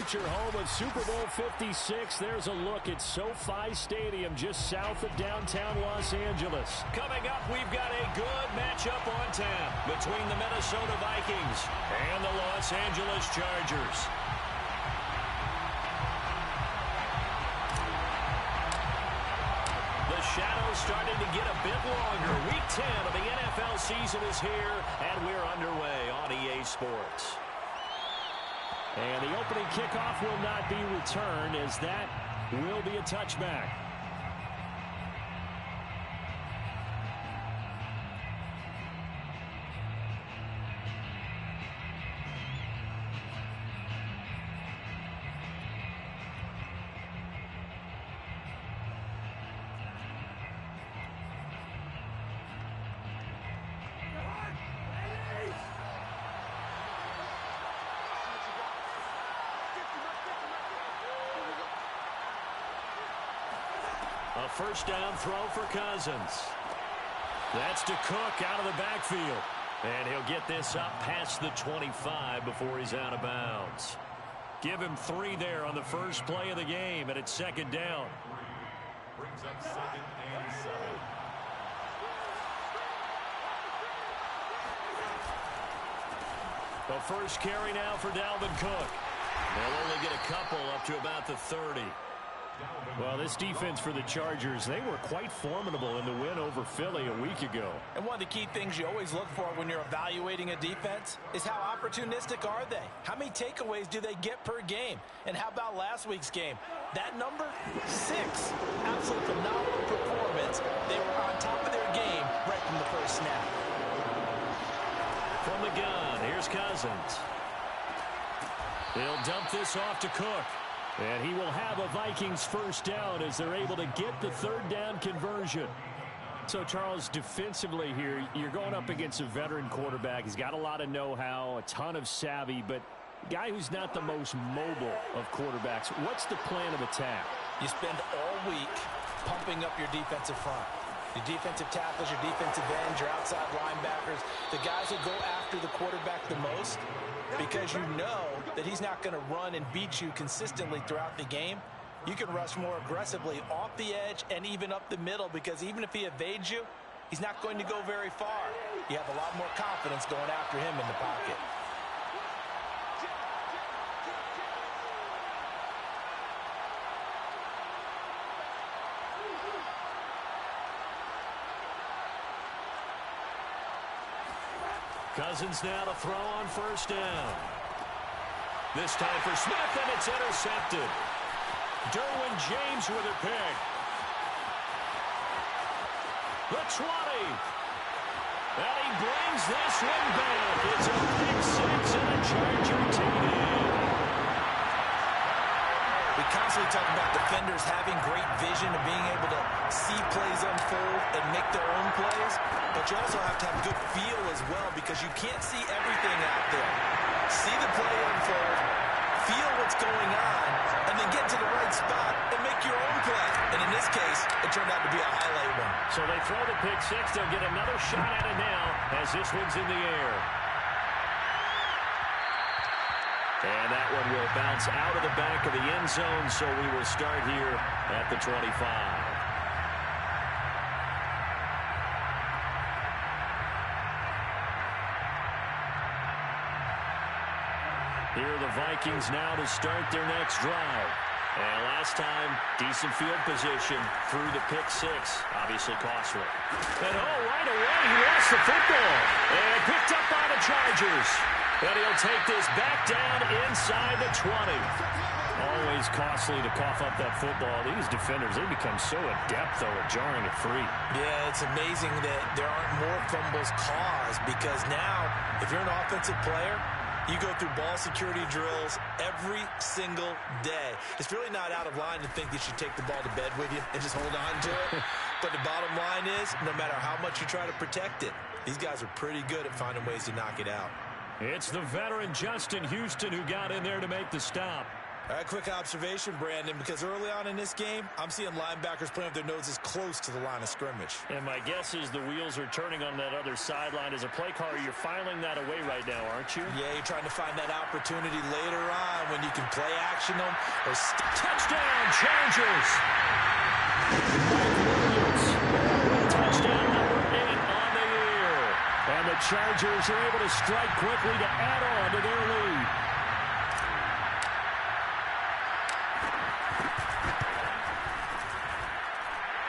future home of Super Bowl 56. There's a look at SoFi Stadium just south of downtown Los Angeles. Coming up, we've got a good matchup on tap between the Minnesota Vikings and the Los Angeles Chargers. The shadow's starting to get a bit longer. Week 10 of the NFL season is here, and we're underway on EA Sports. And the opening kickoff will not be returned, as that will be a touchback. A first down throw for Cousins. That's to Cook out of the backfield. And he'll get this up past the 25 before he's out of bounds. Give him 3 there on the first play of the game, and it's second down. Brings up 2nd and 7. The first carry now for Dalvin Cook. They'll only get a couple up to about the 30. Well, this defense for the Chargers, they were quite formidable in the win over Philly a week ago. And one of the key things you always look for when you're evaluating a defense is how opportunistic are they? How many takeaways do they get per game? And how about last week's game? That number, 6. Absolute phenomenal performance. They were on top of their game right from the first snap. From the gun, here's Cousins. He'll dump this off to Cook. And he will have a Vikings first down as they're able to get the third down conversion. So, Charles, defensively here, you're going up against a veteran quarterback. He's got a lot of know-how, a ton of savvy, but a guy who's not the most mobile of quarterbacks. What's the plan of attack? You spend all week pumping up your defensive front. Your defensive tackles, your defensive ends, your outside linebackers, the guys who go after the quarterback the most, because you know that he's not going to run and beat you consistently throughout the game. You can rush more aggressively off the edge and even up the middle, because even if he evades you, he's not going to go very far. You have a lot more confidence going after him in the pocket. Cousins now to throw on first down. This time for Smith, and it's intercepted. Derwin James with a pick. The 20. And he brings this one back. It's a pick 6 and a Charger TD. We constantly talk about defenders having great vision and being able to see plays unfold and make their own plays. But you also have to have good feel as well, because you can't see everything out there. See the play unfold, feel what's going on, and then get to the right spot and make your own play. And in this case, it turned out to be a highlight one. So they throw the pick 6. They'll get another shot at it now as this one's in the air. And that one will bounce out of the back of the end zone, so we will start here at the 25. Here are the Vikings now to start their next drive. And last time, decent field position through the pick 6. Obviously costly. And right away, he lost the football. And picked up by the Chargers. And he'll take this back down inside the 20. Always costly to cough up that football. These defenders, they become so adept, though, at jarring it free. Yeah, it's amazing that there aren't more fumbles caused, because now, if you're an offensive player, you go through ball security drills every single day. It's really not out of line to think that you take the ball to bed with you and just hold on to it. But the bottom line is, no matter how much you try to protect it, these guys are pretty good at finding ways to knock it out. It's the veteran Justin Houston who got in there to make the stop. All right, quick observation, Brandon, because early on in this game, I'm seeing linebackers playing with their noses close to the line of scrimmage. And my guess is the wheels are turning on that other sideline. As a play caller, you're filing that away right now, aren't you? Yeah, you're trying to find that opportunity later on when you can play action them or touchdown, Chargers! Touchdown number 8 on the year. And the Chargers are able to strike quickly to add on to their lead.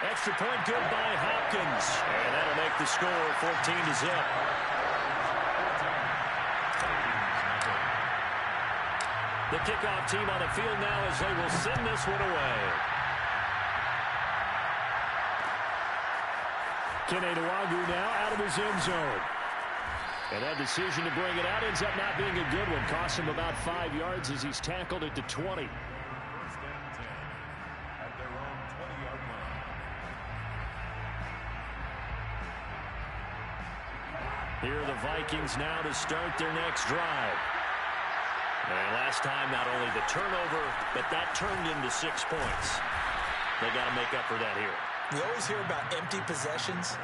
Extra point good by Hopkins. And that'll make the score 14-0. The kickoff team on the field now as they will send this one away. Keneduagu now out of his end zone. And that decision to bring it out ends up not being a good one. Costs him about 5 yards as he's tackled it to 20. Here are the Vikings now to start their next drive. And last time, not only the turnover, but that turned into 6 points. They got to make up for that here. We always hear about empty possessions,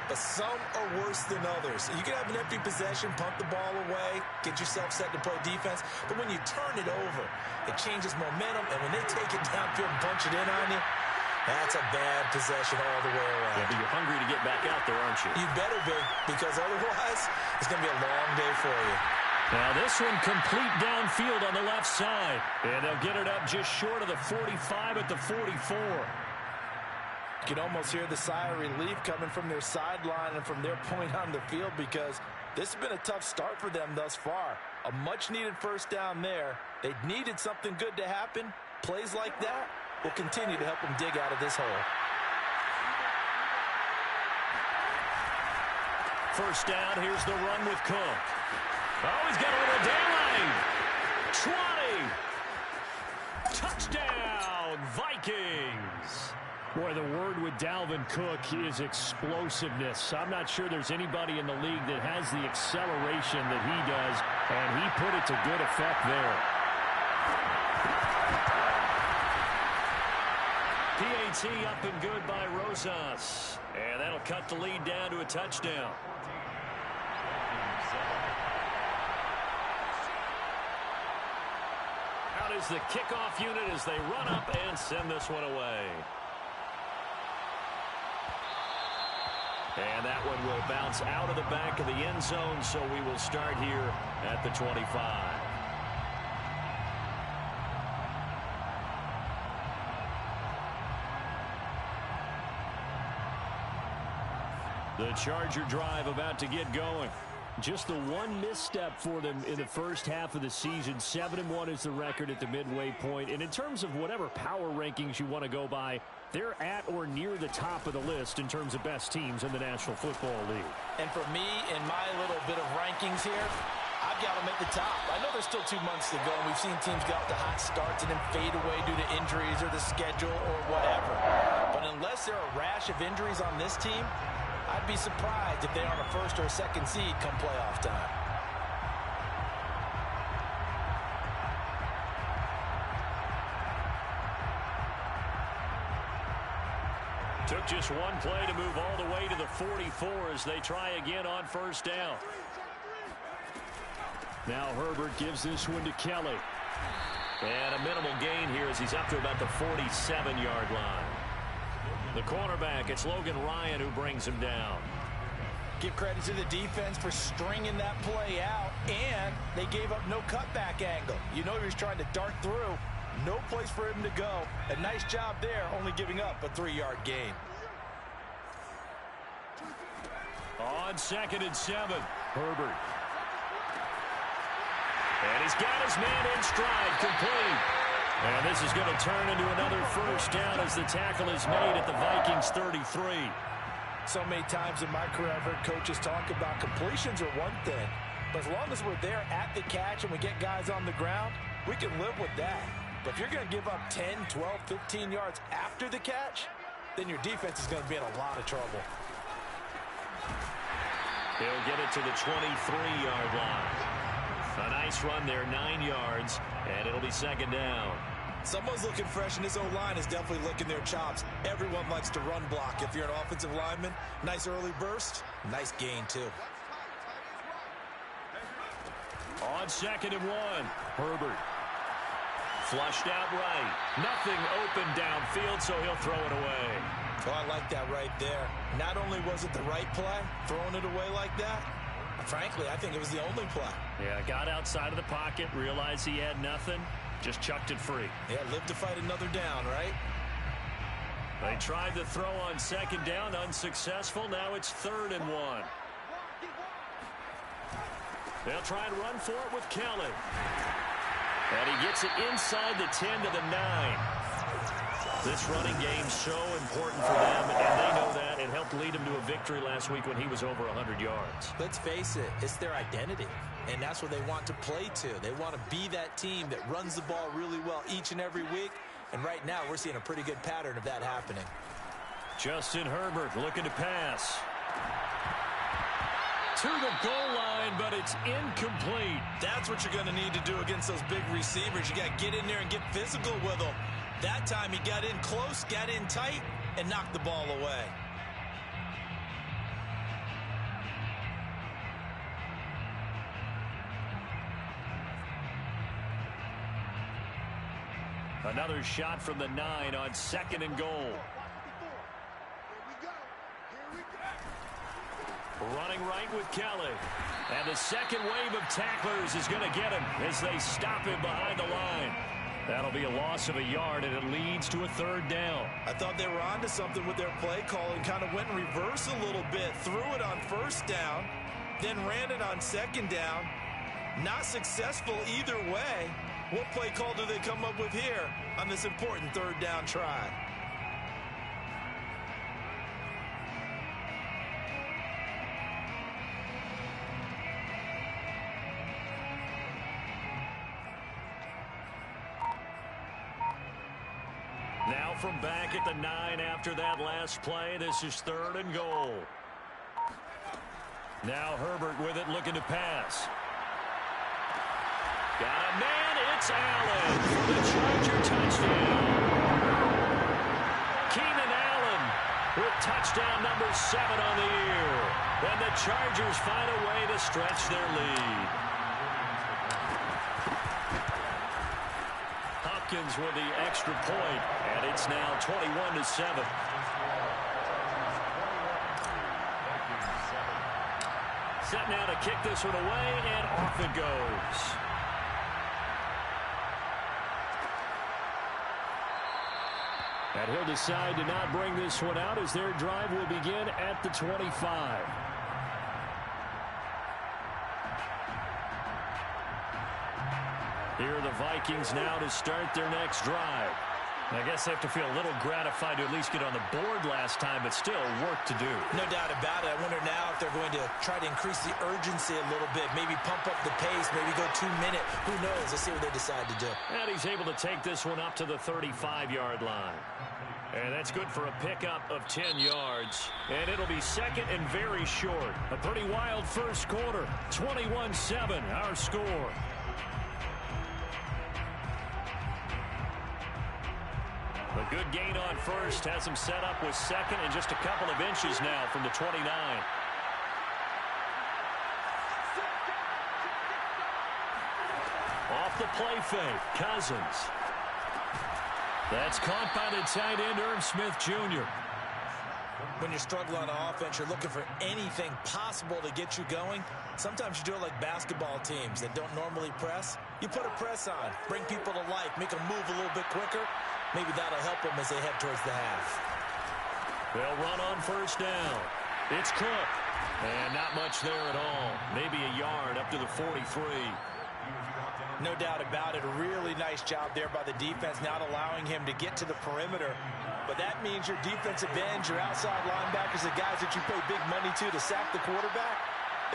but some are worse than others. You can have an empty possession, punt the ball away, get yourself set to play defense, but when you turn it over, it changes momentum, and when they take it downfield and punch it in on you, that's a bad possession all the way around. Yeah, but you're hungry to get back out there, aren't you? You better be, because otherwise, it's going to be a long day for you. Now this one complete downfield on the left side. And they'll get it up just short of the 45 at the 44. You can almost hear the sigh of relief coming from their sideline and from their point on the field, because this has been a tough start for them thus far. A much-needed first down there. They needed something good to happen. Plays like that will continue to help them dig out of this hole. First down, here's the run with Cook. Oh, he's got a little daylight. 20. Touchdown, Vikings. Boy, the word with Dalvin Cook is explosiveness. I'm not sure there's anybody in the league that has the acceleration that he does, and he put it to good effect there. PAT up and good by Rosas. And that'll cut the lead down to a touchdown. Out is the kickoff unit as they run up and send this one away. And that one will bounce out of the back of the end zone, so we will start here at the 25. The Charger drive about to get going. Just the one misstep for them in the first half of the season. 7-1 is the record at the midway point. And in terms of whatever power rankings you want to go by, they're at or near the top of the list in terms of best teams in the National Football League. And for me, in my little bit of rankings here, I've got them at the top. I know there's still 2 months to go, and we've seen teams get off to hot starts and then fade away due to injuries or the schedule or whatever. But unless there are a rash of injuries on this team, I'd be surprised if they're on a first or a second seed come playoff time. Took just one play to move all the way to the 44 as they try again on first down. Now Herbert gives this one to Kelly. And a minimal gain here as he's up to about the 47-yard line. The cornerback, it's Logan Ryan who brings him down. Give credit to the defense for stringing that play out, and they gave up no cutback angle. You know he was trying to dart through. No place for him to go. A nice job there, only giving up a 3-yard gain. On 2nd and 7, Herbert. And he's got his man in stride, complete. And this is going to turn into another first down as the tackle is made at the Vikings 33. So many times in my career I've heard coaches talk about completions are one thing, but as long as we're there at the catch and we get guys on the ground, we can live with that. But if you're going to give up 10, 12, 15 yards after the catch, then your defense is going to be in a lot of trouble. He'll get it to the 23-yard line. A nice run there, 9 yards, and it'll be second down. Someone's looking fresh, and this O-line is definitely licking their chops. Everyone likes to run block. If you're an offensive lineman, nice early burst, nice gain, too. On 2nd and 1, Herbert. Flushed out right. Nothing open downfield, so he'll throw it away. Oh, I like that right there. Not only was it the right play, throwing it away like that, frankly, I think it was the only play. Yeah, got outside of the pocket, realized he had nothing, just chucked it free. Yeah, live to fight another down, right? They tried to throw on 2nd down, unsuccessful. Now it's 3rd and 1. They'll try and run for it with Kelly. And he gets it inside the 10 to the 9. This running game's so important for them, and they know that. It helped lead them to a victory last week when he was over 100 yards. Let's face it, it's their identity, and that's what they want to play to. They want to be that team that runs the ball really well each and every week, and right now we're seeing a pretty good pattern of that happening. Justin Herbert looking to pass. To the goal line, but it's incomplete. That's what you're going to need to do against those big receivers. You got to get in there and get physical with them. That time he got in close, got in tight, and knocked the ball away. Another shot from the 9 on 2nd and goal. Running right with Kelly. And the second wave of tacklers is going to get him as they stop him behind the line. That'll be a loss of a yard, and it leads to a 3rd down. I thought they were onto something with their play call and kind of went in reverse a little bit. Threw it on 1st down, then ran it on 2nd down. Not successful either way. What play call do they come up with here on this important 3rd down try? Now from back at the 9 after that last play, this is 3rd and goal. Now Herbert with it, looking to pass. Got a man, it's Allen for the Charger touchdown. Keenan Allen with touchdown number 7 on the year. And the Chargers find a way to stretch their lead. Hopkins with the extra point, and it's now 21-7. Set now to kick this one away, and off it goes. And he'll decide to not bring this one out as their drive will begin at the 25. Here are the Vikings now to start their next drive. I guess they have to feel a little gratified to at least get on the board last time, but still work to do. No doubt about it. I wonder now if they're going to try to increase the urgency a little bit, maybe pump up the pace, maybe go 2-minute. Who knows? Let's see what they decide to do. And he's able to take this one up to the 35-yard line. And that's good for a pickup of 10 yards. And it'll be 2nd and very short. A pretty wild first quarter. 21-7, our score. A good gain on 1st has him set up with 2nd and just a couple of inches now from the 29. Off the play fake, Cousins. That's caught by the tight end, Irv Smith Jr. When you're struggling on offense, you're looking for anything possible to get you going. Sometimes you do it like basketball teams that don't normally press. You put a press on, bring people to life, make them move a little bit quicker. Maybe that'll help them as they head towards the half. They'll run on 1st down. It's Cook. And not much there at all. Maybe a yard up to the 43. No doubt about it. A really nice job there by the defense, not allowing him to get to the perimeter. But that means your defensive ends, your outside linebackers, the guys that you pay big money to sack the quarterback,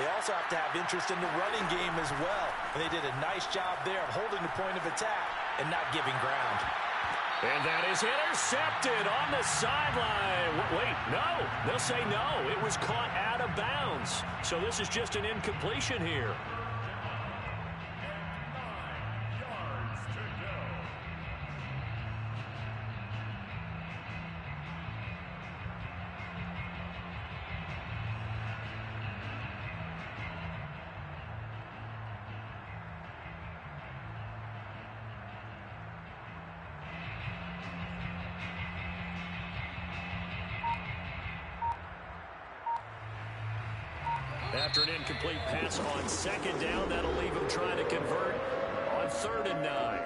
they also have to have interest in the running game as well. And they did a nice job there of holding the point of attack and not giving ground. And that is intercepted on the sideline. Wait, no. They'll say no. It was caught out of bounds. So this is just an incompletion here. After an incomplete pass on second down, that'll leave him trying to convert on 3rd and 9.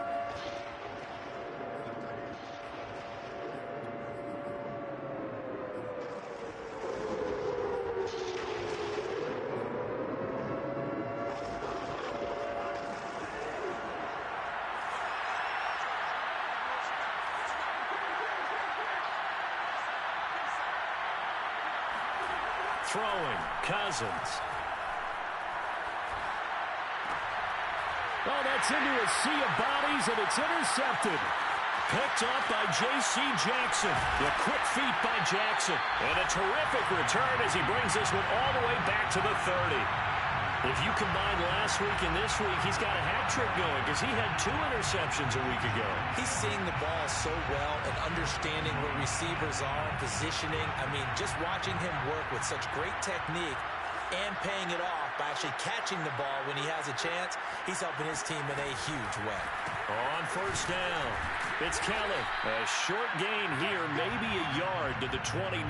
Throwing, Cousins. Oh, that's into a sea of bodies, and it's intercepted. Picked up by J.C. Jackson. The quick feet by Jackson. And a terrific return as he brings this one all the way back to the 30. If you combine last week and this week, he's got a hat trick going because he had 2 interceptions a week ago. He's seeing the ball so well and understanding where receivers are, positioning. I mean, just watching him work with such great technique and paying it off by actually catching the ball when he has a chance, he's helping his team in a huge way. On 1st down, it's Kelly. A short gain here, maybe a yard to the 29.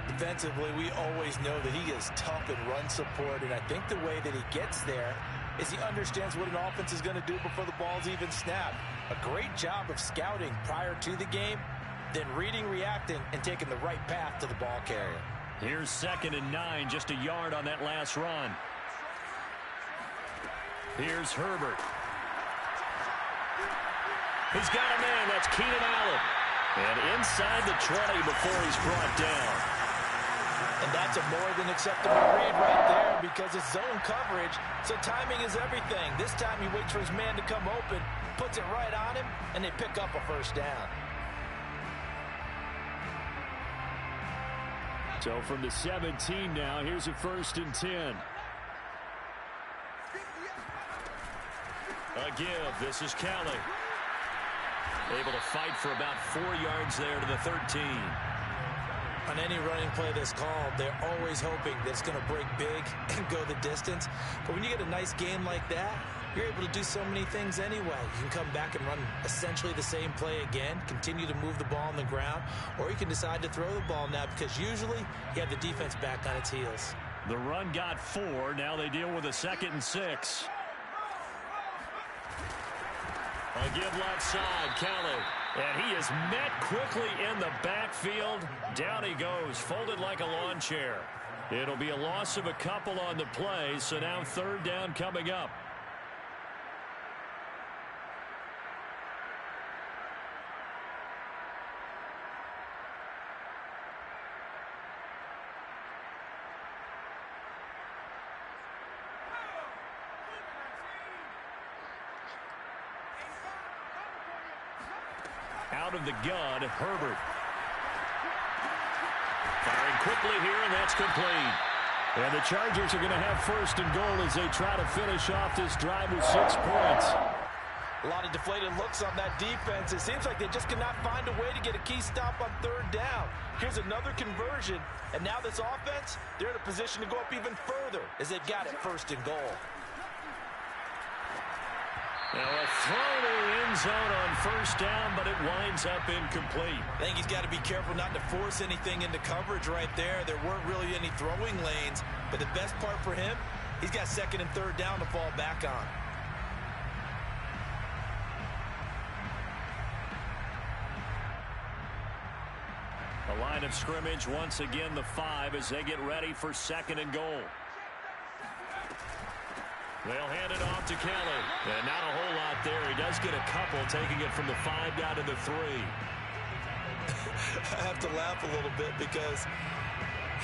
Defensively, we always know that he is tough in run support, and I think the way that he gets there is he understands what an offense is going to do before the ball's even snapped. A great job of scouting prior to the game, then reading, reacting, and taking the right path to the ball carrier. Here's 2nd and 9, just a yard on that last run. Here's Herbert. He's got a man, that's Keenan Allen. And inside the 20 before he's brought down. And that's a more than acceptable read right there because it's zone coverage, so timing is everything. This time he waits for his man to come open, puts it right on him, and they pick up a 1st down. So from the 17 now, here's a 1st and 10. A give. This is Kelly. Able to fight for about 4 yards there to the 13. On any running play that's called, they're always hoping that it's going to break big and go the distance. But when you get a nice game like that, you're able to do so many things anyway. You can come back and run essentially the same play again, continue to move the ball on the ground, or you can decide to throw the ball now because usually you have the defense back on its heels. The run got 4. Now they deal with a 2nd and 6. A give left side, Kelly. And he is met quickly in the backfield. Down he goes, folded like a lawn chair. It'll be a loss of a couple on the play, so now 3rd down coming up. Out of the gun, Herbert. Firing quickly here, and that's complete. And the Chargers are going to have 1st and goal as they try to finish off this drive with 6 points. A lot of deflated looks on that defense. It seems like they just cannot find a way to get a key stop on 3rd down. Here's another conversion, and now this offense, they're in a position to go up even further as they've got it 1st and goal. Now a throw to the end zone on 1st down, but it winds up incomplete. I think he's got to be careful not to force anything into coverage right there. There weren't really any throwing lanes, but the best part for him, he's got 2nd and 3rd down to fall back on. The line of scrimmage, once again the 5 as they get ready for 2nd and goal. They'll hand it off to Kelly. And not a whole lot there. He does get a couple, taking it from the 5 down to the 3. I have to laugh a little bit because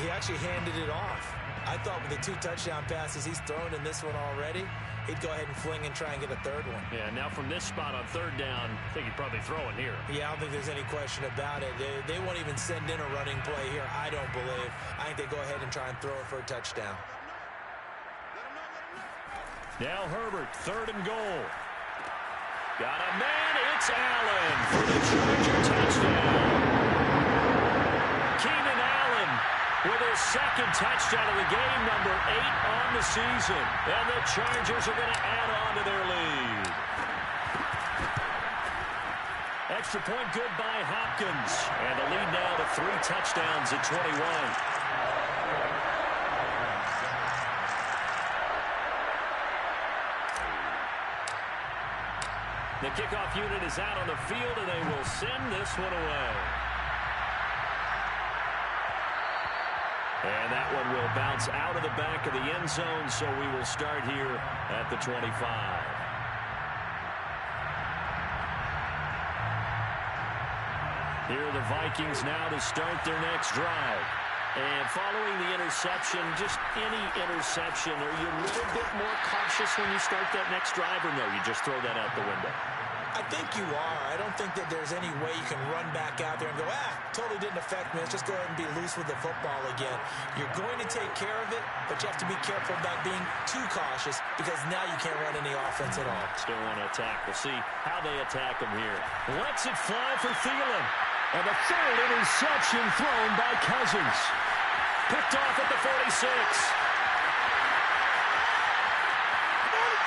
he actually handed it off. I thought with the 2 touchdown passes he's thrown in this one already, he'd go ahead and fling and try and get a 3rd one. Yeah, now from this spot on 3rd down, I think he'd probably throw it here. Yeah, I don't think there's any question about it. They won't even send in a running play here, I don't believe. I think they go ahead and try and throw it for a touchdown. Now Herbert, 3rd and goal. Got a man, it's Allen for the Charger touchdown. Keenan Allen with his 2nd touchdown of the game, number 8 on the season. And the Chargers are going to add on to their lead. Extra point good by Hopkins. And the lead now to 3 touchdowns at 21. The kickoff unit is out on the field, and they will send this one away. And that one will bounce out of the back of the end zone, so we will start here at the 25. Here are the Vikings now to start their next drive. And following the interception, just any interception, are you a little bit more cautious when you start that next drive, or no, you just throw that out the window? I think you are. I don't think that there's any way you can run back out there and go, totally didn't affect me. Let's just go ahead and be loose with the football again. You're going to take care of it, but you have to be careful about being too cautious because now you can't run any offense at all. Still want to attack. We'll see how they attack him here. Lets it fly for Thielen. And the third interception thrown by Cousins. Picked off at the 46.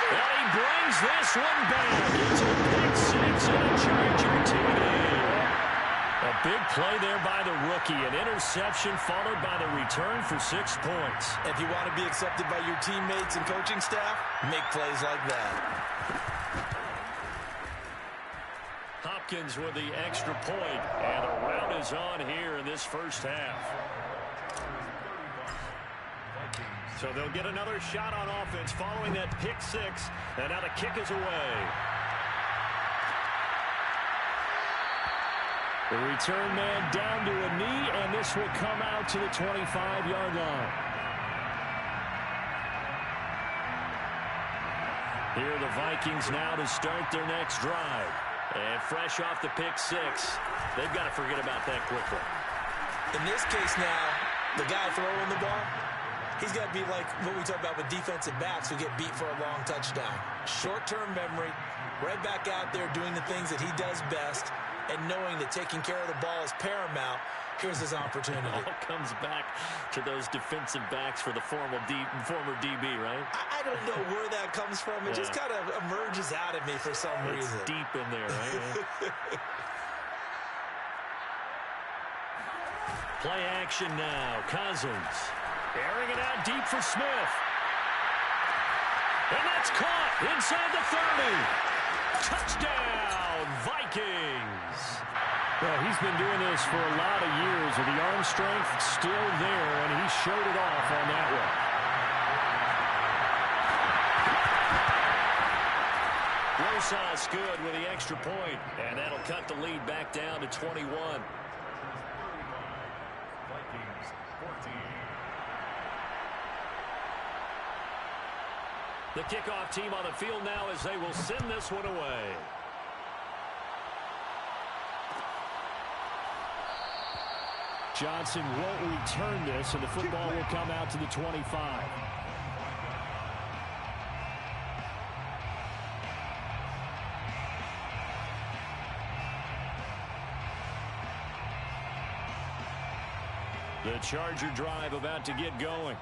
And he brings this one back. It's a pick six and a Charger TD. A big play there by the rookie. An interception followed by the return for 6 points. If you want to be accepted by your teammates and coaching staff, make plays like that. Hopkins with the extra point. And the rout is on here in this first half. So they'll get another shot on offense following that pick six. And now the kick is away. The return man down to a knee, and this will come out to the 25-yard line. Here are the Vikings now to start their next drive. And fresh off the pick six, they've got to forget about that quickly. In this case now, the guy throwing the ball, he's got to be like what we talk about with defensive backs who get beat for a long touchdown. Short-term memory, right back out there doing the things that he does best, and knowing that taking care of the ball is paramount. Here's his opportunity. It all comes back to those defensive backs for the former DB, right? I don't know where that comes from. It just kind of emerges out of me for some reason. It's deep in there, right? Play action now. Cousins. Airing it out deep for Smith. And that's caught inside the 30. Touchdown, Vikings. Well, he's been doing this for a lot of years, with the arm strength still there, and he showed it off on that one. Rosas good with the extra point, and that'll cut the lead back down to 21. Vikings 14. The kickoff team on the field now as they will send this one away. Johnson won't return this, and the football will come out to the 25. The Charger drive about to get going.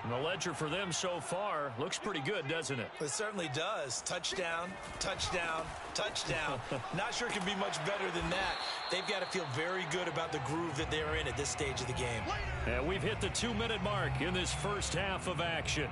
And the ledger for them so far looks pretty good, doesn't it? It certainly does. Touchdown, touchdown, touchdown. Not sure it can be much better than that. They've got to feel very good about the groove that they're in at this stage of the game. And we've hit the 2-minute mark in this first half of action.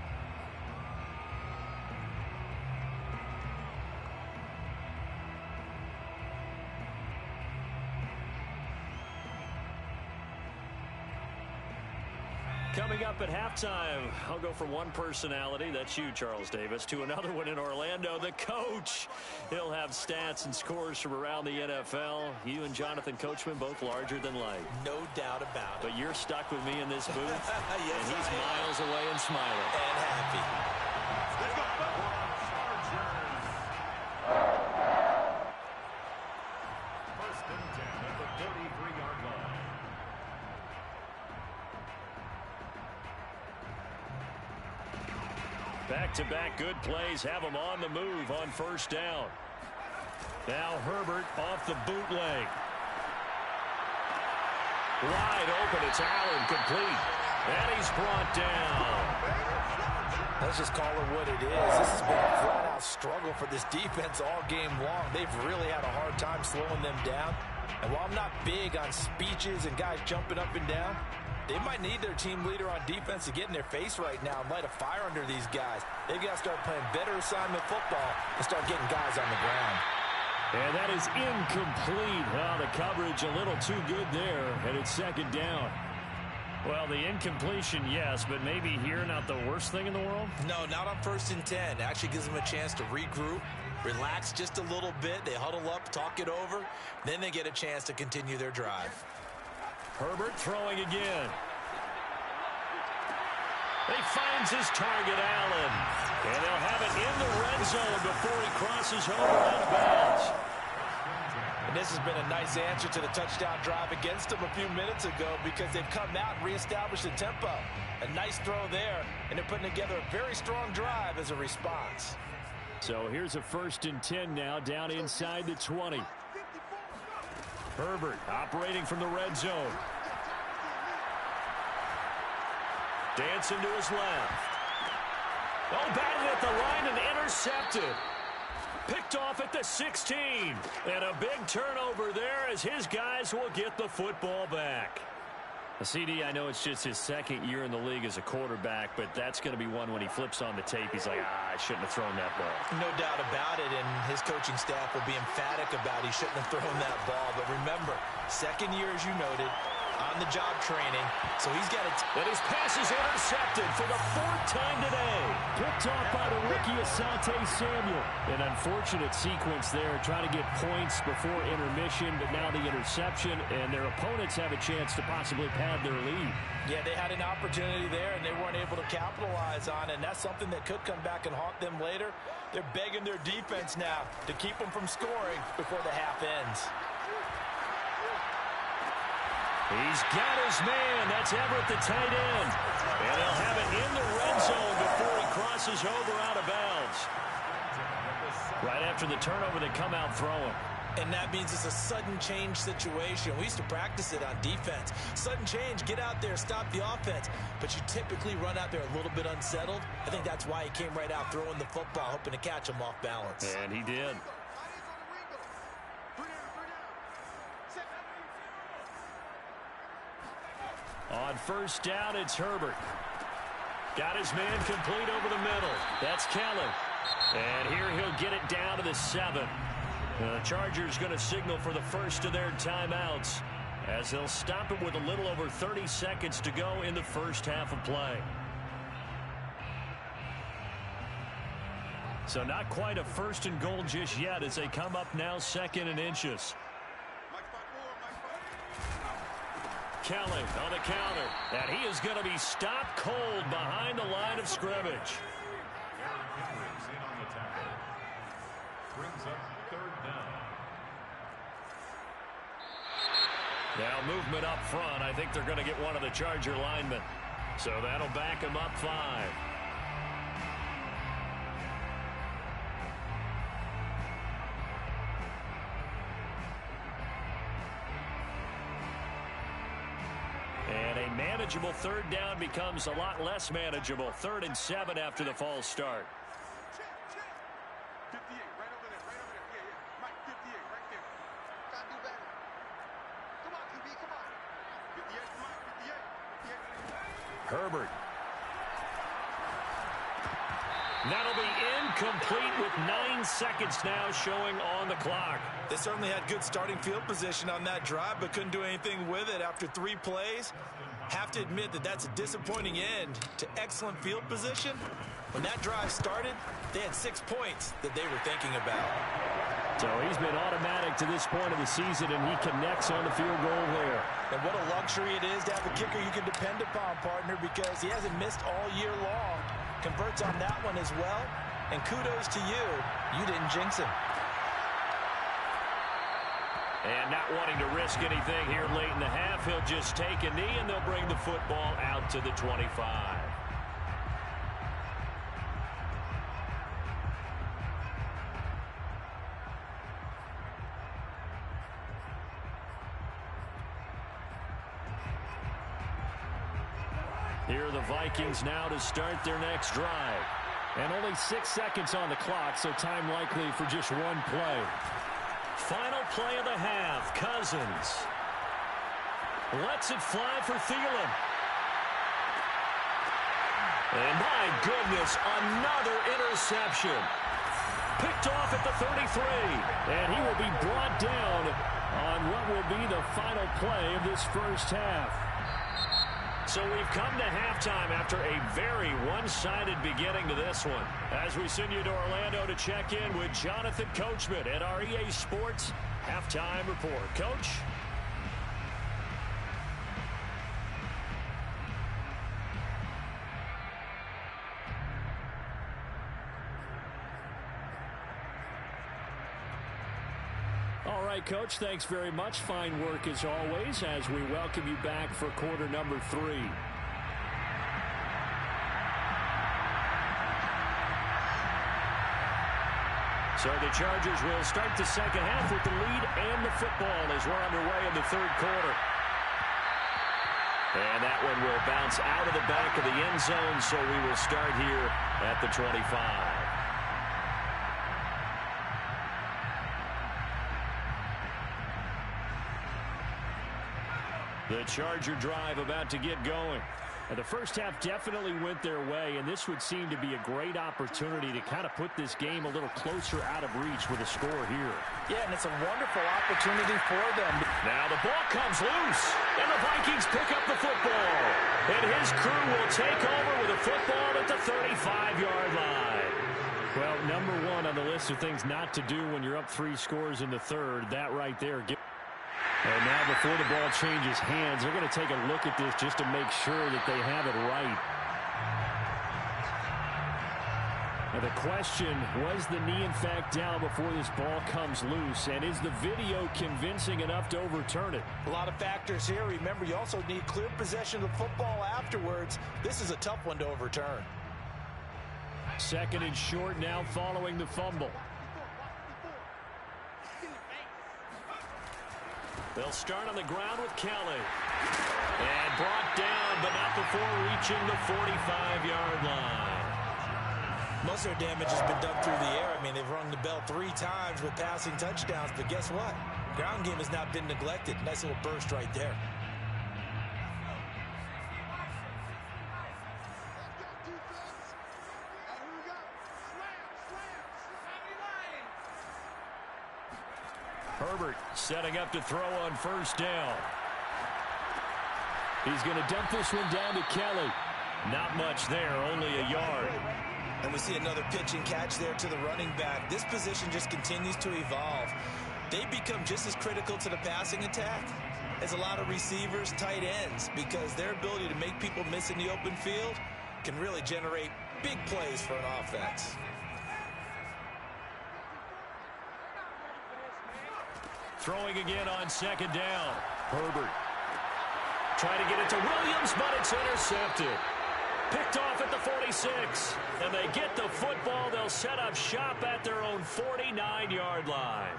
Coming up at halftime, I'll go from one personality, that's you, Charles Davis, to another one in Orlando, the coach. He'll have stats and scores from around the NFL. You and Jonathan Coachman both larger than life. No doubt about it. But you're stuck with me in this booth, yes, and he's miles away and smiling. And happy. First and 10 at the 33-yard line. Back-to-back good plays have him on the move on first down. Now Herbert off the bootleg. Wide open, it's Allen, complete. And he's brought down. Let's just call it what it is. This has been a flat-out struggle for this defense all game long. They've really had a hard time slowing them down. And while I'm not big on speeches and guys jumping up and down, they might need their team leader on defense to get in their face right now and light a fire under these guys. They've got to start playing better assignment football and start getting guys on the ground. And that is incomplete. Oh, the coverage a little too good there, and it's second down. Well, the incompletion, yes, but maybe here not the worst thing in the world? No, not on 1st and 10. Actually gives them a chance to regroup, relax just a little bit. They huddle up, talk it over. Then they get a chance to continue their drive. Herbert throwing again. He finds his target, Allen. And they'll have it in the red zone before he crosses over out of bounds. And this has been a nice answer to the touchdown drive against them a few minutes ago because they've come out and reestablished the tempo. A nice throw there, and they're putting together a very strong drive as a response. So here's a 1st and 10 now, down inside the 20. Herbert operating from the red zone. Dancing to his left. Oh, batted at the line and intercepted. Picked off at the 16. And a big turnover there as his guys will get the football back. CD, I know it's just his 2nd year in the league as a quarterback, but that's going to be one when he flips on the tape. He's like, I shouldn't have thrown that ball. No doubt about it, and his coaching staff will be emphatic about he shouldn't have thrown that ball. But remember, 2nd year, as you noted, on-the-job training, so he's got it. And his pass is intercepted for the 4th time today. Picked off by the rookie Asante Samuel. An unfortunate sequence there, trying to get points before intermission, but now the interception, and their opponents have a chance to possibly pad their lead. Yeah, they had an opportunity there, and they weren't able to capitalize on it, and that's something that could come back and haunt them later. They're begging their defense now to keep them from scoring before the half ends. He's got his man. That's Everett, the tight end. And they'll have it in the red zone before he crosses over out of bounds. Right after the turnover, they come out throwing. And that means it's a sudden change situation. We used to practice it on defense. Sudden change, get out there, stop the offense. But you typically run out there a little bit unsettled. I think that's why he came right out throwing the football, hoping to catch him off balance. And he did. On 1st down, it's Herbert. Got his man complete over the middle. That's Kelly. And here he'll get it down to the 7. The Chargers going to signal for the first of their timeouts as they'll stop it with a little over 30 seconds to go in the first half of play. So not quite a 1st and goal just yet as they come up now 2nd and inches. Kelly on the counter, and he is going to be stopped cold behind the line of scrimmage. Brings up 3rd down. Now movement up front. I think they're going to get one of the Charger linemen. So that'll back him up 5. And a manageable 3rd down becomes a lot less manageable. 3rd and 7 after the false start. 58, right over there, right over there. Yeah. Mike, 58, right there. Gotta do better. Come on, QB, come on. 58, Mike, 58. Herbert. That'll be incomplete with 9 seconds now showing on the clock. They certainly had good starting field position on that drive, but couldn't do anything with it after 3 plays. Have to admit that that's a disappointing end to excellent field position. When that drive started, they had 6 points that they were thinking about. So he's been automatic to this point of the season, and he connects on the field goal there. And what a luxury it is to have a kicker you can depend upon, partner, because he hasn't missed all year long. Converts on that one as well. And kudos to you. You didn't jinx him. And not wanting to risk anything here late in the half, he'll just take a knee, and they'll bring the football out to the 25. Here are the Vikings now to start their next drive. And only 6 seconds on the clock, so time likely for just one play. Final play of the half, Cousins. Lets it fly for Thielen. And my goodness, another interception. Picked off at the 33. And he will be brought down on what will be the final play of this first half. So we've come to halftime after a very one-sided beginning to this one. As we send you to Orlando to check in with Jonathan Coachman at our EA Sports Halftime Report. Coach? All right, Coach, thanks very much. Fine work as always as we welcome you back for quarter number 3. So the Chargers will start the second half with the lead and the football as we're underway in the third quarter. And that one will bounce out of the back of the end zone, so we will start here at the 25. The Charger drive about to get going. And the first half definitely went their way, and this would seem to be a great opportunity to kind of put this game a little closer out of reach with a score here. Yeah, and it's a wonderful opportunity for them. Now the ball comes loose, and the Vikings pick up the football. And his crew will take over with a football at the 35-yard line. Well, number one on the list of things not to do when you're up 3 scores in the third, that right there. And now before the ball changes hands, they're going to take a look at this just to make sure that they have it right. Now the question, was the knee in fact down before this ball comes loose? And is the video convincing enough to overturn it? A lot of factors here. Remember, you also need clear possession of the football afterwards. This is a tough one to overturn. Second and short now following the fumble. They'll start on the ground with Kelly. And brought down, but not before reaching the 45-yard line. Most of their damage has been done through the air. I mean, they've rung the bell 3 times with passing touchdowns, but guess what? Ground game has not been neglected. Nice little burst right there. Herbert setting up to throw on first down. He's going to dump this one down to Kelly. Not much there, only a yard. And we see another pitch and catch there to the running back. This position just continues to evolve. They become just as critical to the passing attack as a lot of receivers, tight ends, because their ability to make people miss in the open field can really generate big plays for an offense. Throwing again on second down. Herbert trying to get it to Williams, but it's intercepted. Picked off at the 46. And they get the football. They'll set up shop at their own 49-yard line.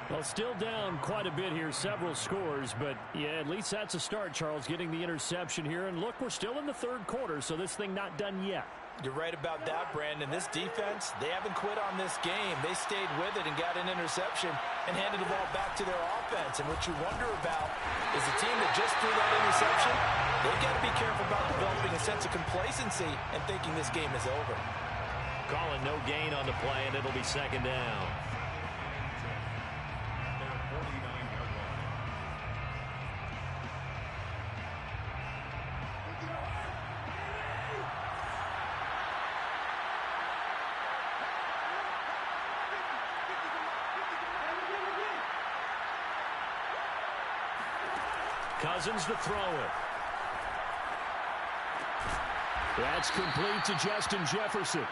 Well, still down quite a bit here, several scores, but yeah, at least that's a start, Charles, getting the interception here. And look, we're still in the third quarter, so this thing not done yet. You're right about that, Brandon. This defense, they haven't quit on this game. They stayed with it and got an interception and handed the ball back to their offense. And what you wonder about is the team that just threw that interception, they've got to be careful about developing a sense of complacency and thinking this game is over. Calling no gain on the play, and it'll be second down. Cousins to throw it. That's complete to Justin Jefferson.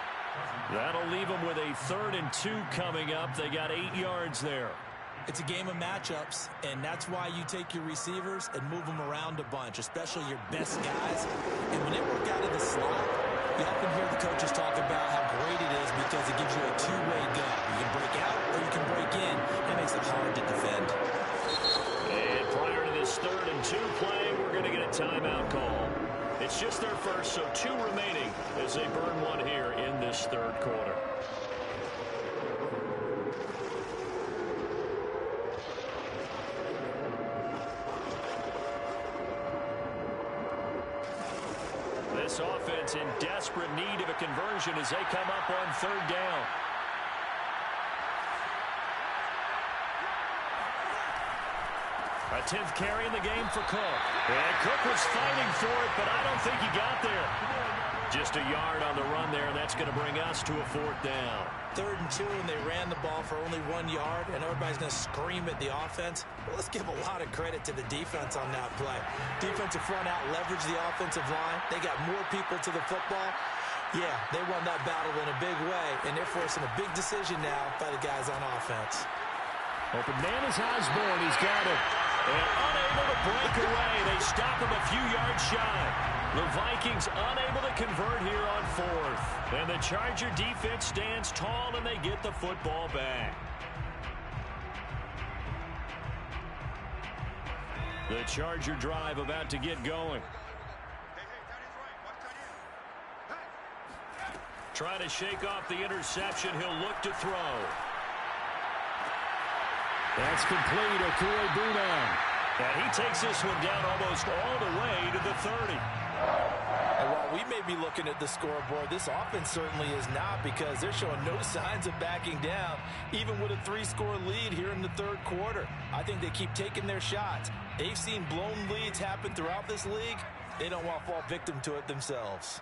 That'll leave them with a 3rd and 2 coming up. They got 8 yards there. It's a game of matchups, and that's why you take your receivers and move them around a bunch, especially your best guys. And when they work out of the slot, you often hear the coaches talk about how great it is because it gives you a two-way go. You can break out or you can break in. That makes it hard to defend. And prior to this 3rd and 2 play, we're going to get a timeout call. It's just their first, so 2 remaining as they burn one here in this 3rd quarter. This offense in desperate need of a conversion as they come up on 3rd down. A 10th carry in the game for Cook. And Cook was fighting for it, but I don't think he got there. Just a yard on the run there, and that's going to bring us to a 4th down. 3rd and 2, and they ran the ball for only 1 yard, and everybody's going to scream at the offense. Well, let's give a lot of credit to the defense on that play. Defensive front out leveraged the offensive line. They got more people to the football. Yeah, they won that battle in a big way, and they're forcing a big decision now by the guys on offense. Open man is Osborne. He's got it. And unable to break away. They stop him a few yards shy. The Vikings unable to convert here on 4th. And the Charger defense stands tall, and they get the football back. The Charger drive about to get going. Trying to shake off the interception. He'll look to throw. That's complete. Okuegbunam. And he takes this one down almost all the way to the 30. And while we may be looking at the scoreboard, this offense certainly is not, because they're showing no signs of backing down, even with a 3-score lead here in the 3rd quarter. I think they keep taking their shots. They've seen blown leads happen throughout this league. They don't want to fall victim to it themselves.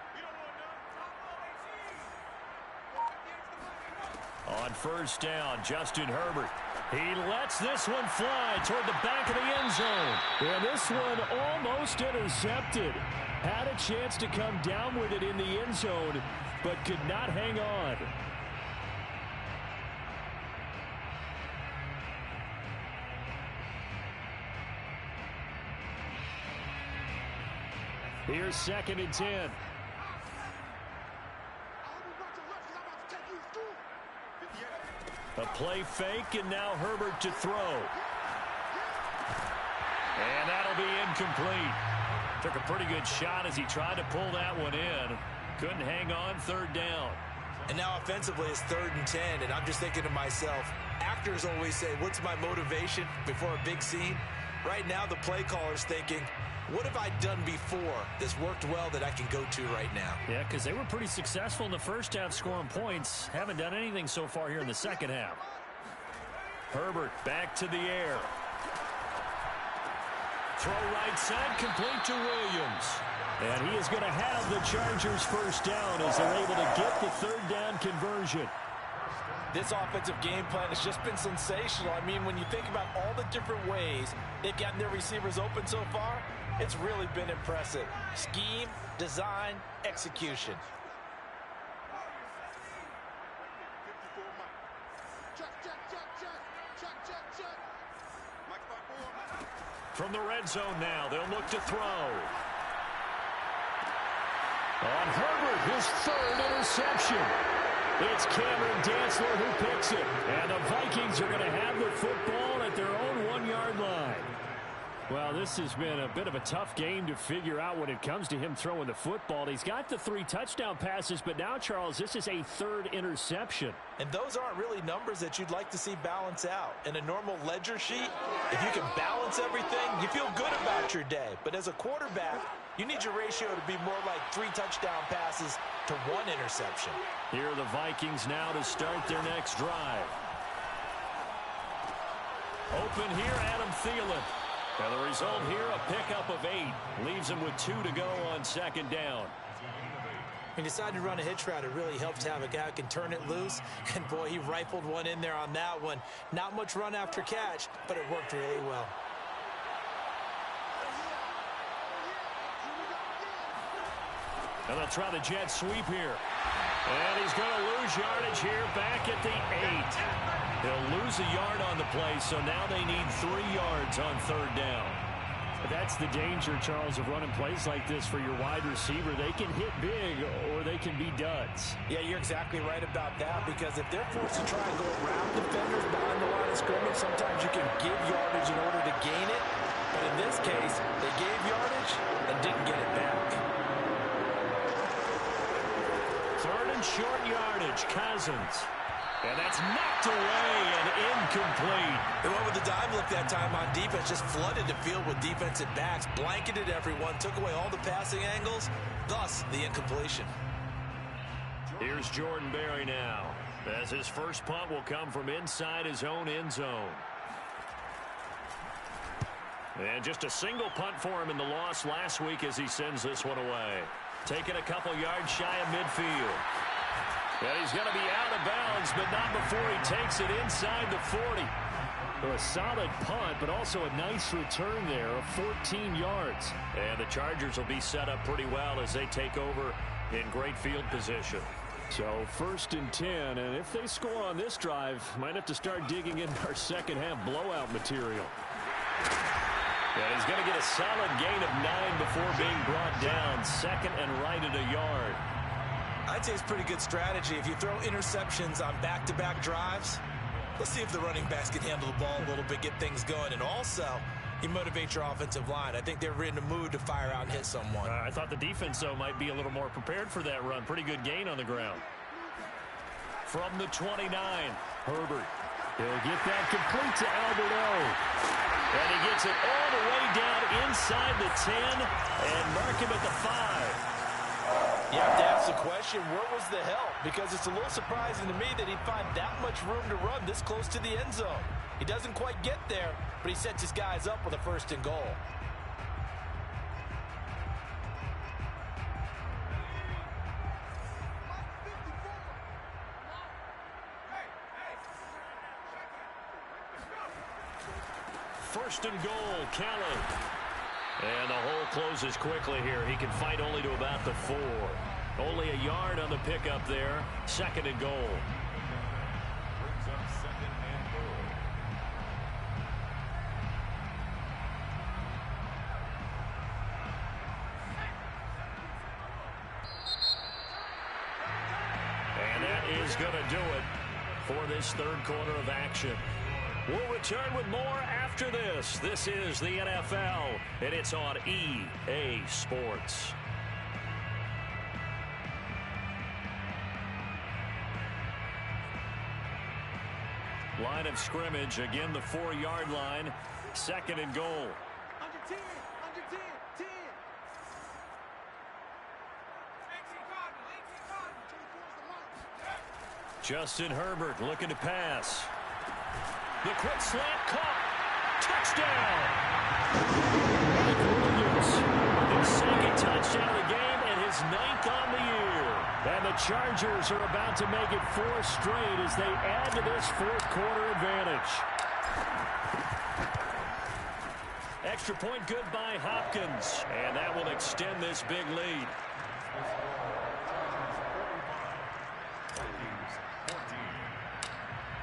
On 1st down, Justin Herbert. He lets this one fly toward the back of the end zone. And this one almost intercepted. Had a chance to come down with it in the end zone, but could not hang on. Here's 2nd and 10. A play fake, and now Herbert to throw. And that'll be incomplete. Took a pretty good shot as he tried to pull that one in. Couldn't hang on. 3rd down. And now offensively it's 3rd and 10, and I'm just thinking to myself, actors always say, what's my motivation before a big scene? Right now the play caller's thinking, what have I done before that's worked well that I can go to right now? Yeah, because they were pretty successful in the first half scoring points. Haven't done anything so far here in the second half. Herbert back to the air. Throw right side, complete to Williams. And he is going to have the Chargers 1st down as they're able to get the 3rd down conversion. This offensive game plan has just been sensational. I mean, when you think about all the different ways they've gotten their receivers open so far, it's really been impressive. Scheme, design, execution. From the red zone now, they'll look to throw. On Herbert, his 3rd interception. It's Cameron Dantzler who picks it. And the Vikings are going to have the football at their own 1-yard line. Well, this has been a bit of a tough game to figure out when it comes to him throwing the football. He's got the 3 touchdown passes, but now, Charles, this is a 3rd interception. And those aren't really numbers that you'd like to see balance out. In a normal ledger sheet, if you can balance everything, you feel good about your day. But as a quarterback, you need your ratio to be more like 3 touchdown passes to 1 interception. Here are the Vikings now to start their next drive. Open here, Adam Thielen. And the result here, a pickup of 8. Leaves him with 2 to go on 2nd down. He decided to run a hitch route. It really helps to have a guy who can turn it loose. And, boy, he rifled one in there on that one. Not much run after catch, but it worked really well. And they'll try the jet sweep here. And he's going to lose yardage here back at the 8. He'll lose a yard on the play, so now they need 3 yards on 3rd down. But that's the danger, Charles, of running plays like this for your wide receiver. They can hit big or they can be duds. Yeah, you're exactly right about that, because if they're forced to try and go around defenders behind the line of scrimmage, sometimes you can give yardage in order to gain it. But in this case, they gave yardage and didn't get it back. 3rd and short yardage, Cousins. And that's knocked away and incomplete. They went with the dime look that time on defense, just flooded the field with defensive backs, blanketed everyone, took away all the passing angles, thus the incompletion. Here's Jordan Berry now, as his first punt will come from inside his own end zone. And just a single punt for him in the loss last week as he sends this one away. Taking a couple yards shy of midfield. And he's going to be out of bounds, but not before he takes it inside the 40. Well, a solid punt, but also a nice return there of 14 yards. And the Chargers will be set up pretty well as they take over in great field position. So 1st and 10, and if they score on this drive, might have to start digging in our second half blowout material. And he's going to get a solid gain of 9 before being brought down. 2nd and right at a yard. I'd say it's pretty good strategy. If you throw interceptions on back-to-back drives, let's see if the running backs can handle the ball a little bit, get things going. And also, you motivate your offensive line. I think they're in the mood to fire out and hit someone. I thought the defense, though, might be a little more prepared for that run. Pretty good gain on the ground. From the 29, Herbert. He'll get that complete to Albert O. And he gets it all the way down inside the 10 and mark him at the 5. You have to ask the question, where was the help? Because it's a little surprising to me that he'd find that much room to run this close to the end zone. He doesn't quite get there, but he sets his guys up with a 1st and goal. First and goal, Kelly. And the hole closes quickly here. He can fight only to about the 4. Only a yard on the pickup there. 2nd and goal. Brings up 2nd and goal. And that is going to do it for this 3rd quarter of action. We'll return with more after this. This is the NFL, and it's on EA Sports. Line of scrimmage, again the 4-yard line, 2nd and goal. Under 10, under 10, 10. Justin Herbert looking to pass. The quick slant caught. Touchdown! Mike Williams. His 2nd touchdown of the game and his 9th on the year. And the Chargers are about to make it 4 straight as they add to this 4th quarter advantage. Extra point good by Hopkins. And that will extend this big lead.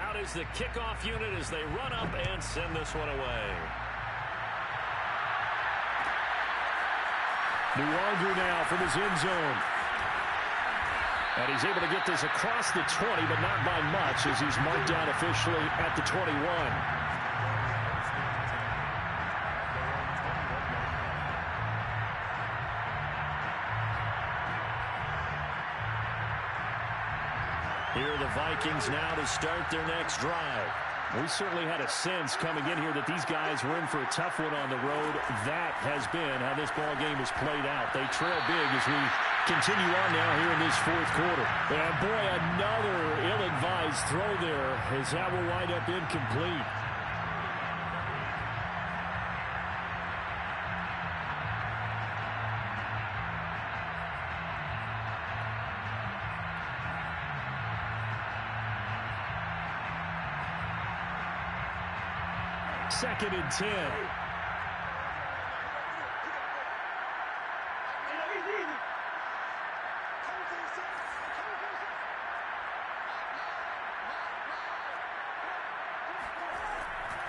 Out is the kickoff unit as they run up and send this one away. Nuwanger now from his end zone. And he's able to get this across the 20, but not by much as he's marked down officially at the 21. Here are the Vikings now to start their next drive. We certainly had a sense coming in here that these guys were in for a tough one on the road. That has been how this ball game is played out. They trail big as we continue on now here in this 4th quarter. And boy, another ill-advised throw there as that will wind up incomplete. Second and 10.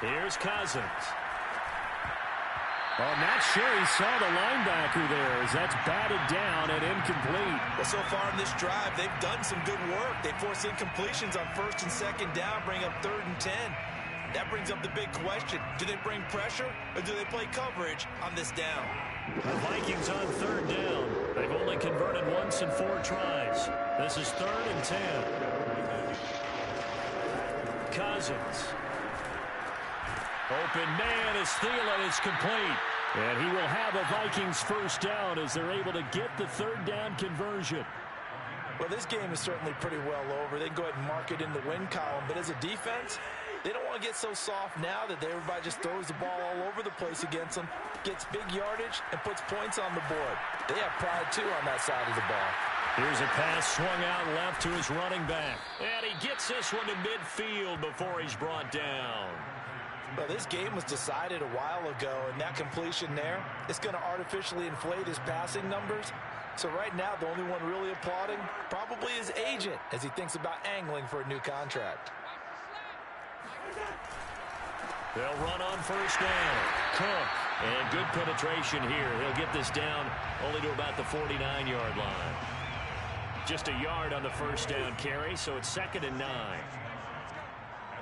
Here's Cousins. Well, I'm not sure he saw the linebacker there as that's batted down and incomplete. Well, so far in this drive, they've done some good work. They force incompletions on 1st and 2nd down, bring up 3rd and 10. That brings up the big question. Do they bring pressure or do they play coverage on this down? The Vikings on 3rd down. They've only converted once in 4 tries. This is 3rd and 10. Cousins. Open man is Thielen. It's complete. And he will have a Vikings 1st down as they're able to get the 3rd down conversion. Well, this game is certainly pretty well over. They can go ahead and mark it in the win column. But as a defense, They don't want to get so soft now that everybody just throws the ball all over the place against them, gets big yardage, and puts points on the board. They have pride, too, on that side of the ball. Here's a pass swung out left to his running back. And he gets this one to midfield before he's brought down. Well, this game was decided a while ago, and that completion there is going to artificially inflate his passing numbers. So right now, the only one really applauding probably his agent as he thinks about angling for a new contract. They'll run on first down. Cook. And good penetration here. He'll get this down only to about the 49-yard line. Just a yard on the first down carry, so it's 2nd and 9. At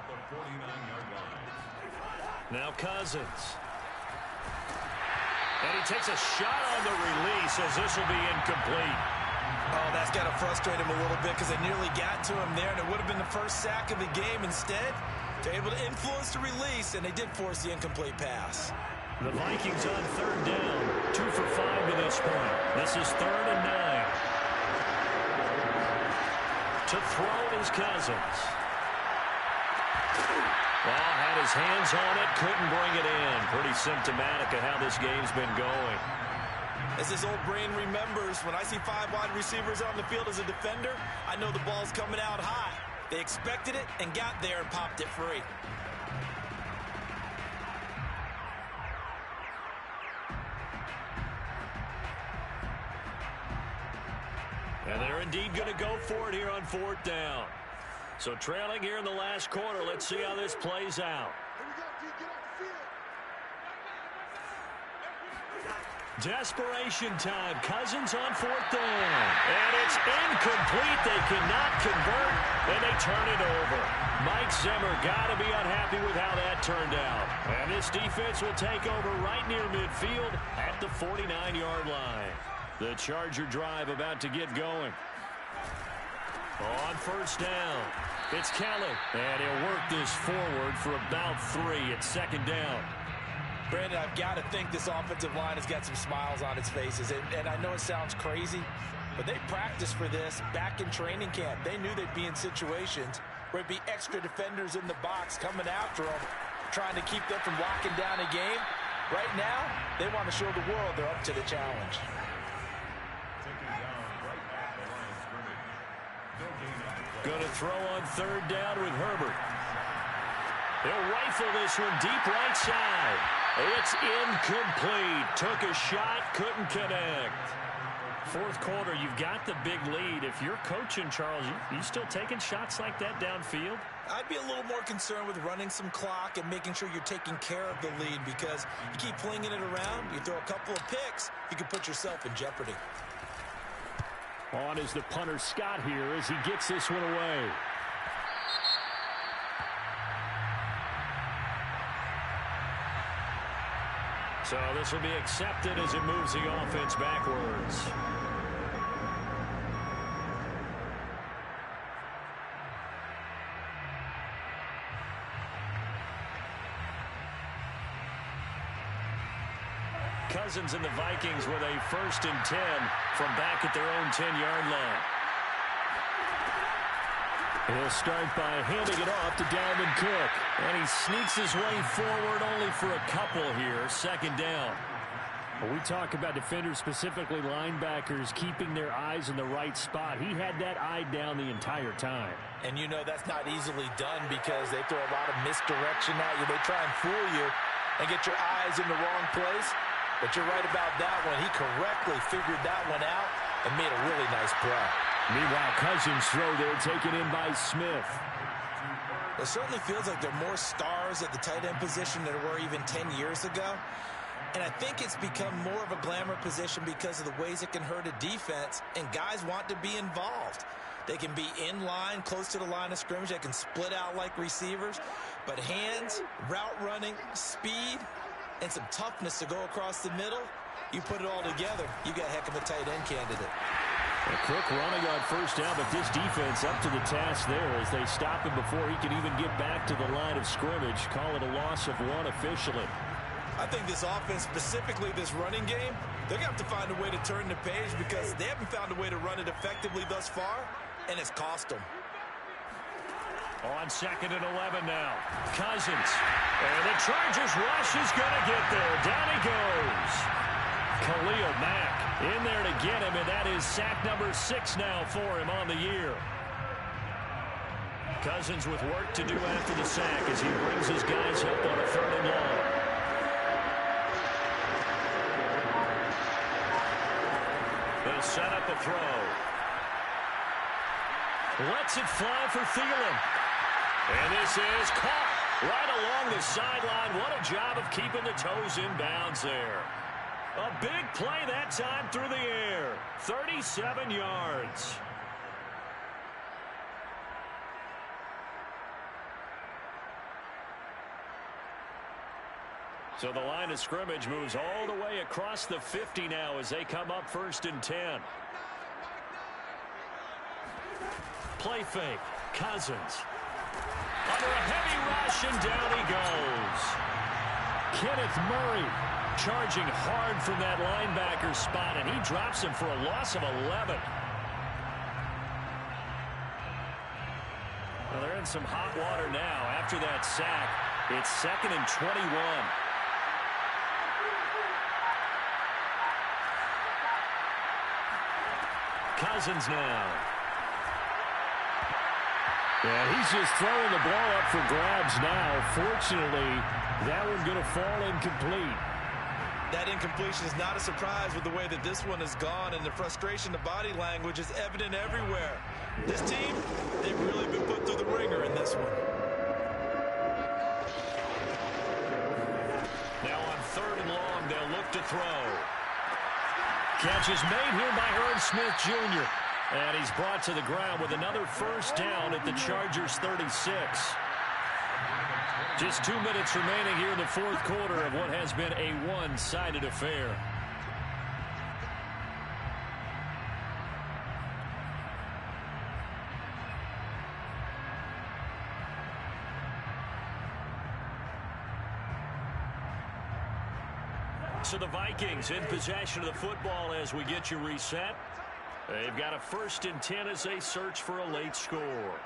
the 49-yard line. Now Cousins. And he takes a shot on the release as this will be incomplete. Oh, that's got to frustrate him a little bit because they nearly got to him there, and it would have been the first sack of the game. Instead, they're able to influence the release, and they did force the incomplete pass. The Vikings on 3rd down. 2 for 5 to this point. This is 3rd and 9. To throw is Cousins. Well, had his hands on it, couldn't bring it in. Pretty symptomatic of how this game's been going. As his old brain remembers, when I see 5 wide receivers on the field as a defender, I know the ball's coming out high. They expected it and got there and popped it free. And they're indeed going to go for it here on 4th down. So trailing here in the last quarter. Let's see how this plays out. Here we go, D. Get off the field. Desperation time. Cousins on 4th down. And it's incomplete. They cannot convert, and they turn it over. Mike Zimmer got to be unhappy with how that turned out. And this defense will take over right near midfield at the 49-yard line. The Charger drive about to get going. On 1st down, it's Kelly. And he'll work this forward for about 3. It's 2nd down. Brandon, I've got to think this offensive line has got some smiles on its faces. And I know it sounds crazy, but they practiced for this back in training camp. They knew they'd be in situations where it'd be extra defenders in the box coming after them, trying to keep them from locking down a game. Right now, they want to show the world they're up to the challenge. Taken down right at the line of scrimmage. No gain on the play. Going to throw on 3rd down with Herbert. He'll rifle this one deep right side. It's incomplete. Took a shot, couldn't connect. 4th quarter, you've got the big lead. If you're coaching, Charles, you still taking shots like that downfield? I'd be a little more concerned with running some clock and making sure you're taking care of the lead, because you keep flinging it around, you throw a couple of picks, you can put yourself in jeopardy. On is the punter Scott here as he gets this one away. So this will be accepted as it moves the offense backwards. Cousins and the Vikings with a 1st and 10 from back at their own 10-yard line. He'll start by handing it off to Dalvin Cook. And he sneaks his way forward only for a couple here. 2nd down. When we talk about defenders, specifically linebackers, keeping their eyes in the right spot, he had that eye down the entire time. And you know that's not easily done because they throw a lot of misdirection at you. They try and fool you and get your eyes in the wrong place. But you're right about that one. He correctly figured that one out and made a really nice play. Meanwhile, Cousins' throw there taken in by Smith. It certainly feels like there are more stars at the tight end position than there were even 10 years ago. And I think it's become more of a glamour position because of the ways it can hurt a defense, and guys want to be involved. They can be in line, close to the line of scrimmage. They can split out like receivers. But hands, route running, speed, and some toughness to go across the middle, you put it all together, you got a heck of a tight end candidate. A Cook running on 1st down, but this defense up to the task there as they stop him before he can even get back to the line of scrimmage. Call it a loss of 1 officially. I think this offense, specifically this running game, they're going to have to find a way to turn the page because they haven't found a way to run it effectively thus far, and it's cost them. On 2nd and 11 now. Cousins. And the Chargers rush is going to get there. Down he goes. Khalil Mack in there to get him, and that is sack number 6 now for him on the year. Cousins with work to do after the sack as he brings his guys up on a 3rd and long. They'll set up a throw. Lets it fly for Thielen. And this is caught right along the sideline. What a job of keeping the toes in bounds there. A big play that time through the air. 37 yards. So the line of scrimmage moves all the way across the 50 now as they come up 1st and 10. Play fake. Cousins. Under a heavy rush, and down he goes. Kenneth Murray charging hard from that linebacker spot, and he drops him for a loss of 11. Well, they're in some hot water now. After that sack, it's 2nd and 21. Cousins now. Yeah, he's just throwing the ball up for grabs now. Fortunately, that one's going to fall incomplete. That incompletion is not a surprise with the way that this one has gone, and the frustration, the body language is evident everywhere. This team, they've really been put through the ringer in this one. Now on 3rd and long, they'll look to throw. Catch is made here by Irv Smith Jr. And he's brought to the ground with another 1st down at the Chargers 36. Just 2 minutes remaining here in the 4th quarter of what has been a one-sided affair. So the Vikings in possession of the football as we get you reset. They've got a 1st and 10 as they search for a late score.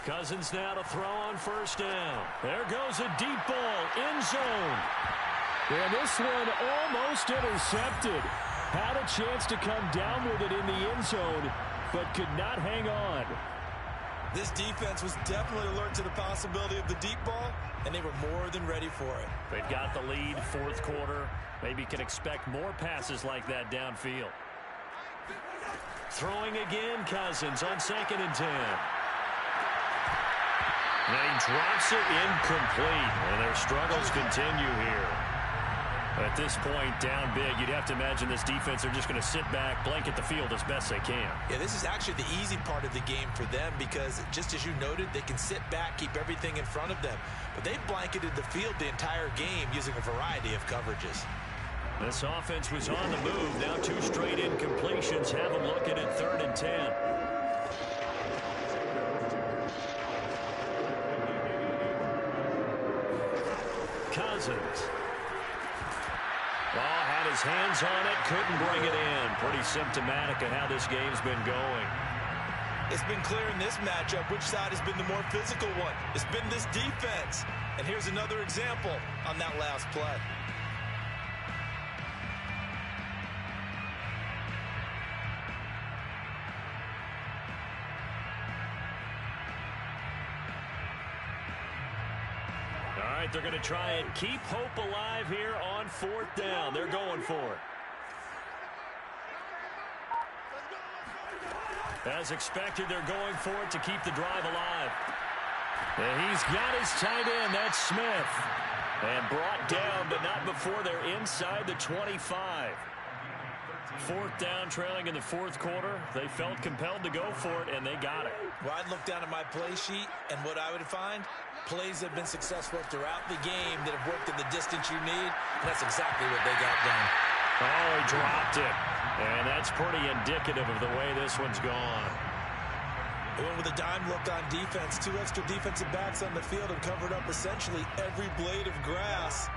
Cousins now to throw on 1st down. There goes a deep ball, end zone. And this one almost intercepted. Had a chance to come down with it in the end zone, but could not hang on. This defense was definitely alert to the possibility of the deep ball, and they were more than ready for it. They've got the lead, 4th quarter. Maybe can expect more passes like that downfield. Throwing again, Cousins on 2nd and 10. And he drops it incomplete, and their struggles continue here. At this point, down big, you'd have to imagine this defense are just going to sit back, blanket the field as best they can. Yeah, this is actually the easy part of the game for them because, just as you noted, they can sit back, keep everything in front of them. But they've blanketed the field the entire game using a variety of coverages. This offense was on the move. Now 2 straight incompletions have them looking at 3rd and 10. Cousins. Ball had his hands on it, couldn't bring it in. Pretty symptomatic of how this game's been going. It's been clear in this matchup which side has been the more physical one. It's been this defense. And here's another example on that last play. All right, they're going to try and keep hope alive here on 4th down. They're going for it. As expected, they're going for it to keep the drive alive. And he's got his tight end, that's Smith. And brought down, but not before they're inside the 25. 4th down, trailing in the 4th quarter. They felt compelled to go for it, and they got it. Well, I'd look down at my play sheet, and what I would find, plays have been successful throughout the game that have worked in the distance you need, and that's exactly what they got done. Oh, he dropped it. And that's pretty indicative of the way this one's gone. They went with a dime look on defense. 2 extra defensive backs on the field and covered up essentially every blade of grass.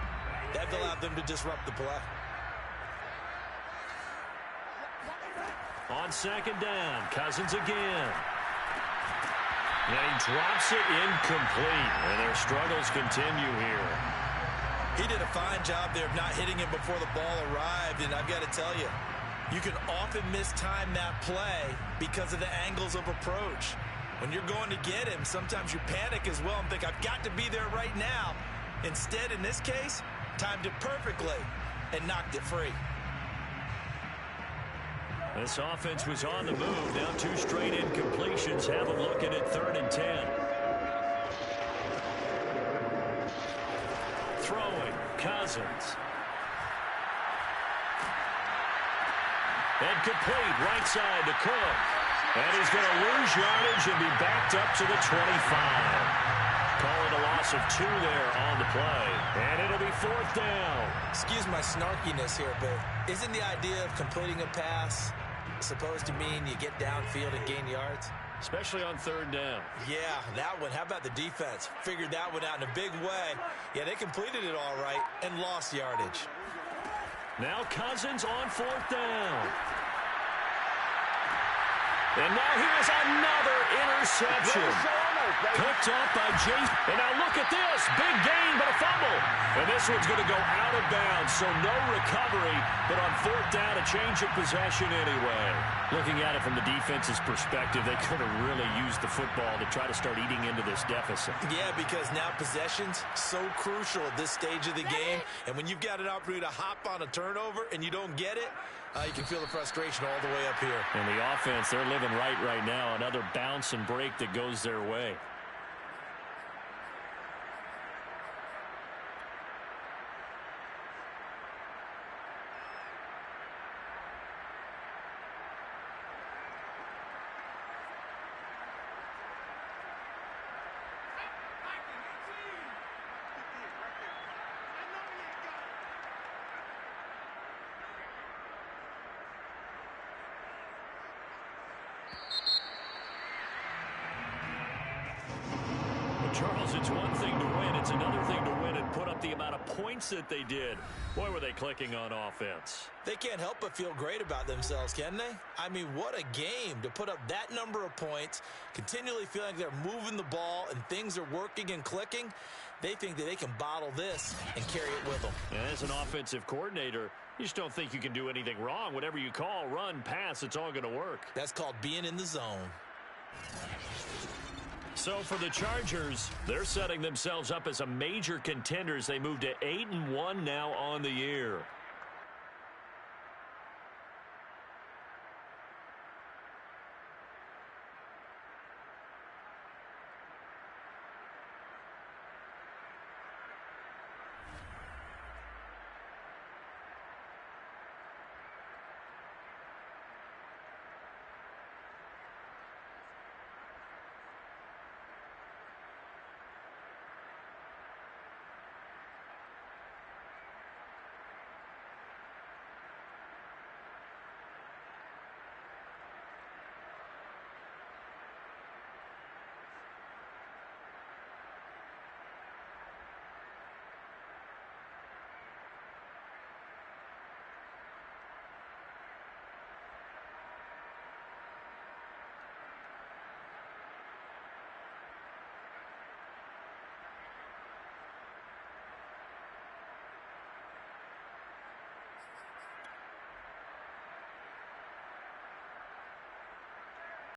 That allowed them to disrupt the play. On second down, Cousins again. And he drops it incomplete. And their struggles continue here. He did a fine job there of not hitting him before the ball arrived. And I've got to tell you, you can often mistime that play because of the angles of approach. When you're going to get him, sometimes you panic as well and think, I've got to be there right now. Instead, in this case, timed it perfectly and knocked it free. This offense was on the move. Now 2 straight incompletions have them looking at 3rd and 10. Throwing, Cousins. And complete, right side to Cook. And he's going to lose yardage and be backed up to the 25. Call it a loss of 2 there on the play. And it'll be 4th down. Excuse my snarkiness here, but isn't the idea of completing a pass supposed to mean you get downfield and gain yards? Especially on 3rd down. Yeah, that one. How about the defense? Figured that one out in a big way. Yeah, they completed it all right and lost yardage. Now Cousins on 4th down. And now here's another interception. Picked up by Jason. And now look at this. Big gain, but a fumble. And this one's going to go out of bounds, so no recovery. But on 4th down, a change of possession anyway. Looking at it from the defense's perspective, they could have really used the football to try to start eating into this deficit. Yeah, because now possession's so crucial at this stage of the game. And when you've got an opportunity to hop on a turnover and you don't get it, you can feel the frustration all the way up here. And the offense, they're living right now. Another bounce and break that goes their way. Charles, it's one thing to win. It's another thing to win and put up the amount of points that they did. Boy, were they clicking on offense. They can't help but feel great about themselves, can they? I mean, what a game to put up that number of points, continually feeling they're moving the ball and things are working and clicking. They think that they can bottle this and carry it with them. And as an offensive coordinator, you just don't think you can do anything wrong. Whatever you call, run, pass, it's all going to work. That's called being in the zone. So for the Chargers, they're setting themselves up as a major contender as they move to 8-1 now on the year.